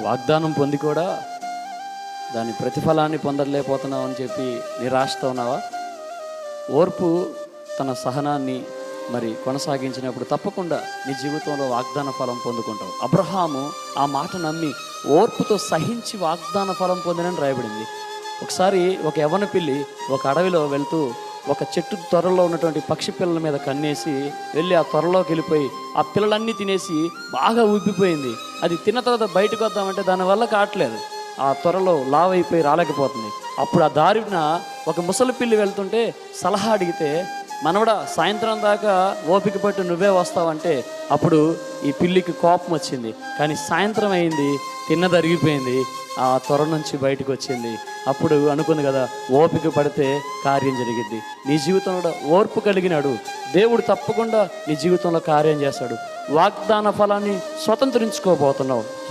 వాగ్దానం పొంది కూడా దాని ప్రతిఫలాన్ని పొందలేకపోతున్నావు అని చెప్పి నిరాశతో ఉన్నావా? ఓర్పు తన సహనాన్ని మరి కొనసాగించినప్పుడు తప్పకుండా నీ జీవితంలో వాగ్దాన ఫలం పొందుకుంటావు. అబ్రహాము ఆ మాట నమ్మి ఓర్పుతో సహించి వాగ్దాన ఫలం పొందినని రాయబడింది. ఒకసారి ఒక యవ్వన పిల్లి ఒక అడవిలో వెళ్తూ ఒక చెట్టు త్వరలో ఉన్నటువంటి పక్షి పిల్లల మీద కన్నేసి వెళ్ళి ఆ త్వరలోకి వెళ్ళిపోయి ఆ పిల్లలన్నీ తినేసి బాగా ఊపిపోయింది. అది తిన్న తర్వాత బయటకు వద్దామంటే దానివల్ల కావట్లేదు, ఆ త్వరలో లావ్ అయిపోయి రాలేకపోతుంది. అప్పుడు ఆ దారిన ఒక ముసలి పిల్లి వెళ్తుంటే సలహా అడిగితే, మనవడా సాయంత్రం దాకా ఓపిక పట్టు, నువ్వే వస్తావంటే అప్పుడు ఈ పిల్లికి కోపం వచ్చింది. కానీ సాయంత్రం అయింది, తిన్నది అరిగిపోయింది, ఆ త్వర నుంచి బయటకు వచ్చింది. అప్పుడు అనుకుంది కదా, ఓపిక పడితే కార్యం జరిగిద్ది. నీ జీవితంలో ఓర్పు కలిగినాడు దేవుడు తప్పకుండా నీ జీవితంలో కార్యం చేస్తాడు. వాగ్దాన ఫలాన్ని స్వతంత్రించుకోబోతున్నావు.